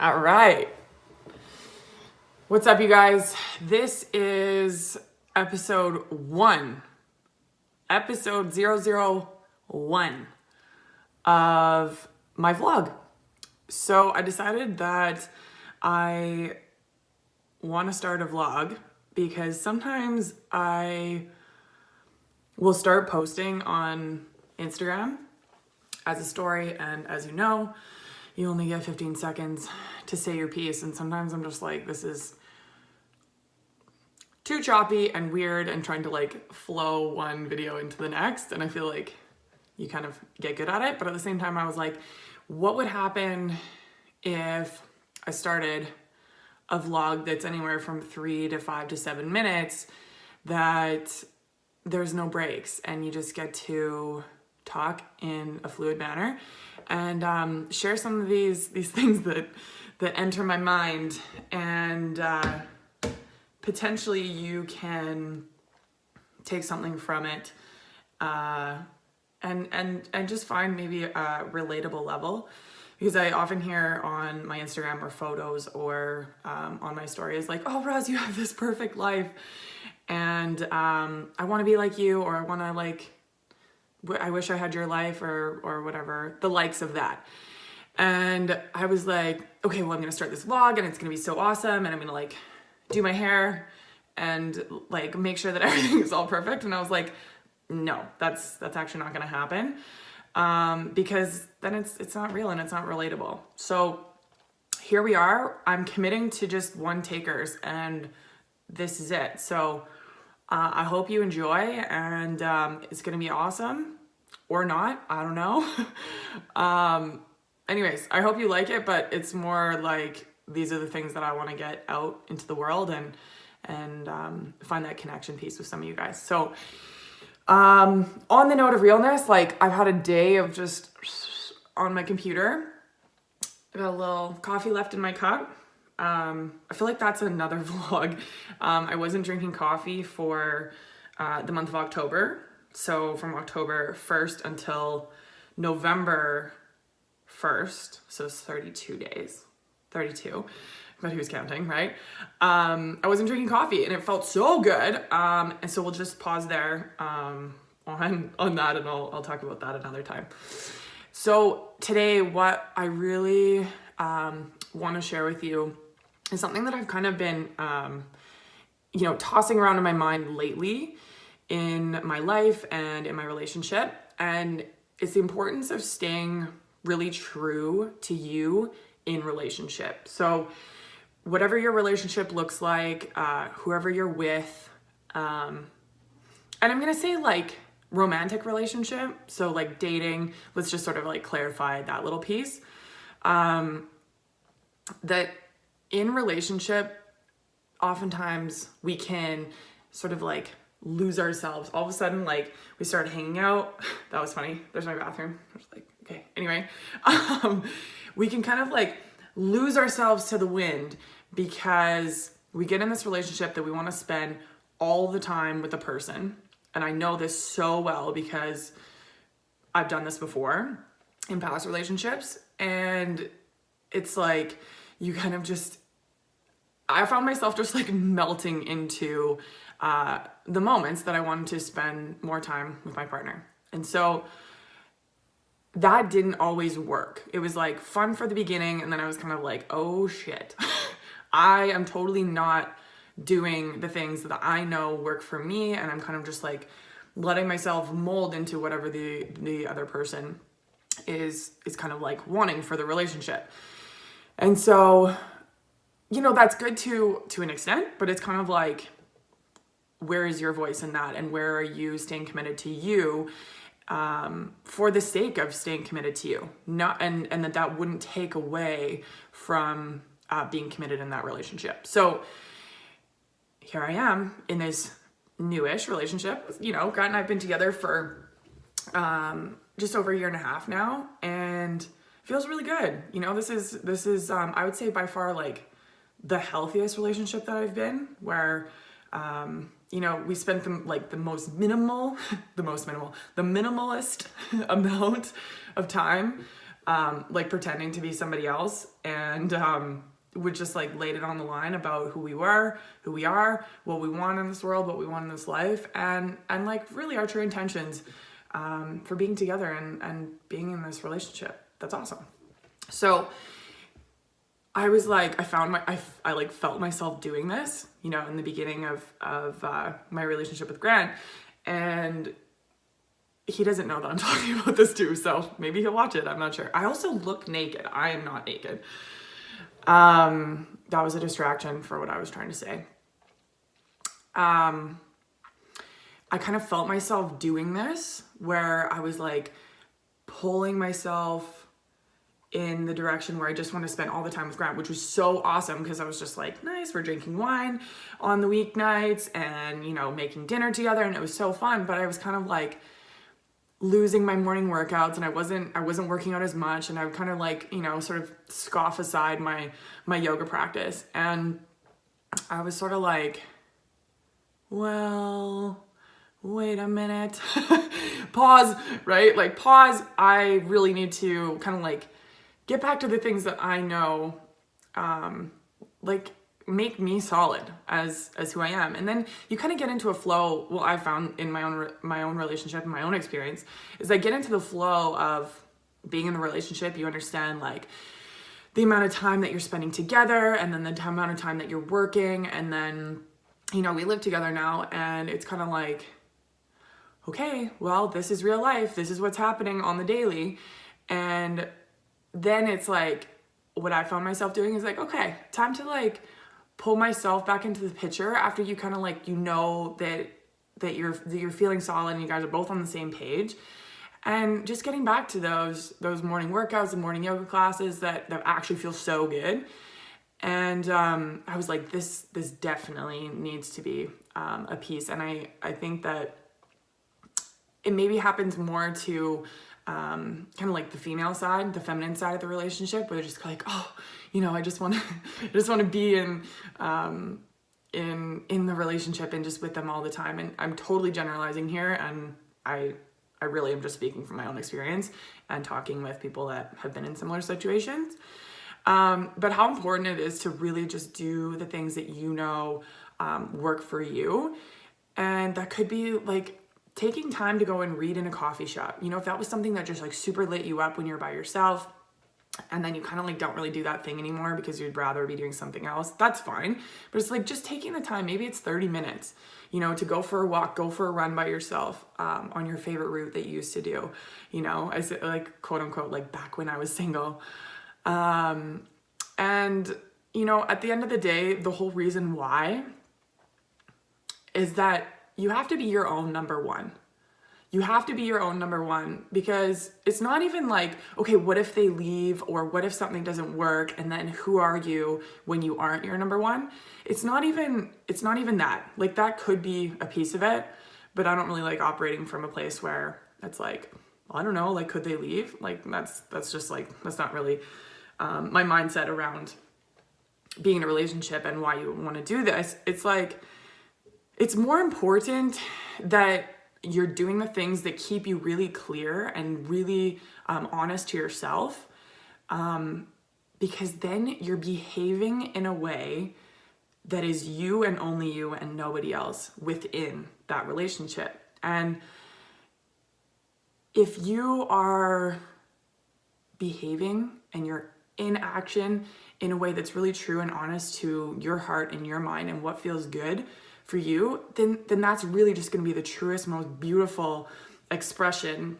All right. What's up, you guys? This is episode 1, episode 001 of my vlog. So I decided that I want to start a vlog because sometimes I will start posting on Instagram as a story, and as you know, you only get 15 seconds to say your piece, and sometimes I'm just like, this is too choppy and weird and trying to like flow one video into the next, and I feel like you kind of get good at it. But at the same time, I was like, what would happen if I started a vlog that's anywhere from 3 to 5 to 7 minutes, that there's no breaks and you just get to talk in a fluid manner and share some of these things that enter my mind, and potentially you can take something from it and just find maybe a relatable level. Because I often hear on my Instagram or photos or on my stories like, oh, Roz, you have this perfect life, and I want to be like you, or I want to like, I wish I had your life, or whatever, the likes of that. And I was like, okay, well, I'm going to start this vlog and it's going to be so awesome. And I'm going to like do my hair and like make sure that everything is all perfect. And I was like, no, that's actually not going to happen. Because then it's not real and it's not relatable. So here we are. I'm committing to just one takers, and this is it. So I hope you enjoy, and it's gonna be awesome, or not, I don't know. Anyways, I hope you like it, but it's more like these are the things that I want to get out into the world and find that connection piece with some of you guys. So on the note of realness, like I've had a day of just on my computer. I got a little coffee left in my cup. I feel like that's another vlog. I wasn't drinking coffee for the month of October. So from October 1st until November 1st, so it's 32 days, 32, but who's counting, right? I wasn't drinking coffee and it felt so good. And so we'll just pause there on that, and I'll talk about that another time. So today, what I really want to share with you is something that I've kind of been, tossing around in my mind lately in my life and in my relationship. And it's the importance of staying really true to you in relationship. So whatever your relationship looks like, whoever you're with, and I'm going to say like romantic relationship. So like dating, let's just sort of like clarify that little piece. That in relationship, oftentimes we can sort of like lose ourselves. All of a sudden, like we started hanging out. That was funny. There's my bathroom. I was like, okay. Anyway, we can kind of like lose ourselves to the wind because we get in this relationship that we want to spend all the time with the person. And I know this so well because I've done this before in past relationships. And it's like, you kind of just, I found myself just like melting into the moments that I wanted to spend more time with my partner. And so that didn't always work. It was like fun for the beginning, and then I was kind of like, oh shit, I am totally not doing the things that I know work for me, and I'm kind of just like letting myself mold into whatever the other person is kind of like wanting for the relationship. And so, that's good to an extent, but it's kind of like, where is your voice in that? And where are you staying committed to you for the sake of staying committed to you? Not, and that wouldn't take away from being committed in that relationship. So here I am in this newish relationship. Grant and I have been together for just over 1.5 years now, and feels really good. This is I would say by far like the healthiest relationship that I've been, where we spent the minimalist amount of time like pretending to be somebody else, and would just like laid it on the line about who we were, who we are, what we want in this world, what we want in this life, and like really our true intentions for being together and being in this relationship. That's awesome. So I was like, I like felt myself doing this, you know, in the beginning of my relationship with Grant, and he doesn't know that I'm talking about this too, so maybe he'll watch it. I'm not sure. I also look naked. I am not naked. That was a distraction for what I was trying to say. I kind of felt myself doing this where I was like pulling myself in the direction where I just want to spend all the time with Grant, which was so awesome because I was just like, nice, we're drinking wine on the weeknights and, you know, making dinner together, and it was so fun. But I was kind of like losing my morning workouts, and I wasn't working out as much, and I would kind of like, you know, sort of scoff aside my yoga practice. And I was sort of like, well, wait a minute, pause, right? Like pause. I really need to kind of like get back to the things that I know, like make me solid as who I am. And then you kind of get into a flow. Well, I found in my own relationship and my own experience is I get into the flow of being in the relationship. You understand like the amount of time that you're spending together, and then the amount of time that you're working. And then, you know, we live together now, and it's kind of like, okay, well, this is real life. This is what's happening on the daily. And then it's like, what I found myself doing is like, okay, time to like pull myself back into the picture after you kind of like, you know, that you're feeling solid and you guys are both on the same page, and just getting back to those morning workouts and morning yoga classes that actually feel so good. And I was like, this definitely needs to be a piece. And I think that it maybe happens more to kind of like the female side, the feminine side of the relationship, where they're just like, oh, you know, I just want to be in the relationship and just with them all the time. And I'm totally generalizing here, and I really am just speaking from my own experience and talking with people that have been in similar situations. But how important it is to really just do the things that you know work for you. And that could be like taking time to go and read in a coffee shop. You know, if that was something that just like super lit you up when you're by yourself, and then you kind of like don't really do that thing anymore because you'd rather be doing something else, that's fine. But it's like just taking the time, maybe it's 30 minutes, you know, to go for a walk, go for a run by yourself on your favorite route that you used to do. You know, I said like quote unquote, like back when I was single. And, you know, at the end of the day, the whole reason why is that you have to be your own number one. You have to be your own number one, because it's not even like, okay, what if they leave, or what if something doesn't work, and then who are you when you aren't your number one? It's not even that. Like that could be a piece of it, but I don't really like operating from a place where it's like, well, I don't know, like could they leave? Like that's just like, that's not really my mindset around being in a relationship and why you want to do this. It's like, it's more important that you're doing the things that keep you really clear and really honest to yourself, because then you're behaving in a way that is you and only you and nobody else within that relationship. And if you are behaving and you're in action in a way that's really true and honest to your heart and your mind and what feels good for you, then that's really just going to be the truest, most beautiful expression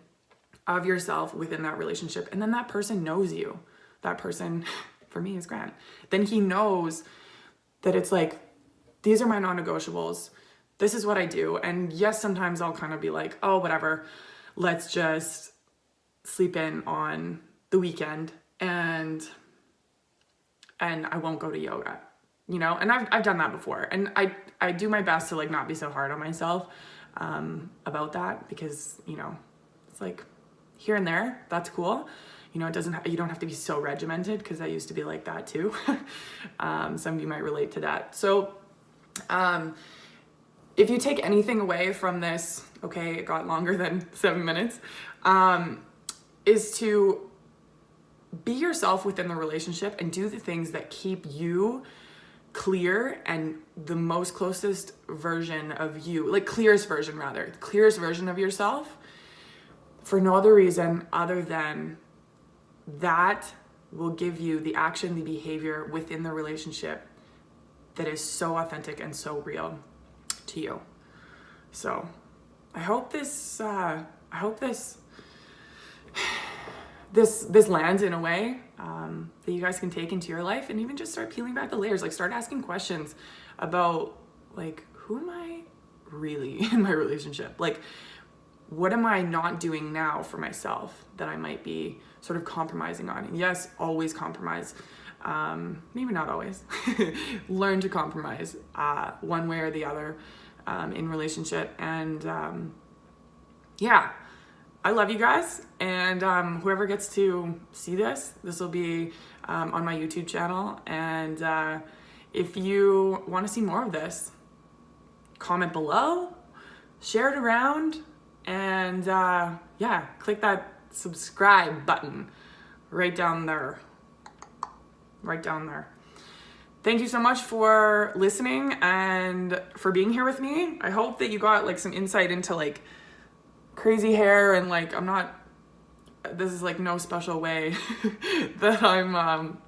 of yourself within that relationship. And then that person knows you. That person, for me, is Grant. Then he knows that it's like, these are my non-negotiables. This is what I do. And yes, sometimes I'll kind of be like, oh, whatever, let's just sleep in on the weekend and I won't go to yoga. You know, and I've done that before, and I do my best to like not be so hard on myself about that, because, you know, it's like here and there, that's cool. You know, you don't have to be so regimented, because I used to be like that too. Some of you might relate to that. So if you take anything away from this, okay, it got longer than 7 minutes, is to be yourself within the relationship and do the things that keep you clear and the most closest version of you, like clearest version of yourself, for no other reason other than that will give you the action, the behavior within the relationship that is so authentic and so real to you. So I hope this lands in a way that you guys can take into your life, and even just start peeling back the layers. Like, start asking questions about, like, who am I really in my relationship? Like, what am I not doing now for myself that I might be sort of compromising on? And yes, always compromise. Maybe not always. Learn to compromise one way or the other in relationship. And yeah, I love you guys. And whoever gets to see this will be on my YouTube channel. And if you want to see more of this, comment below, share it around, and yeah, click that subscribe button right down there. Thank you so much for listening and for being here with me. I hope that you got like some insight into like crazy hair, and like this is like no special way that I'm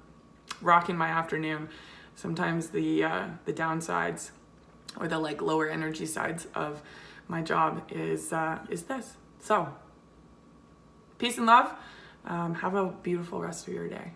rocking my afternoon. Sometimes the downsides or the like lower energy sides of my job is this. So peace and love. Have a beautiful rest of your day.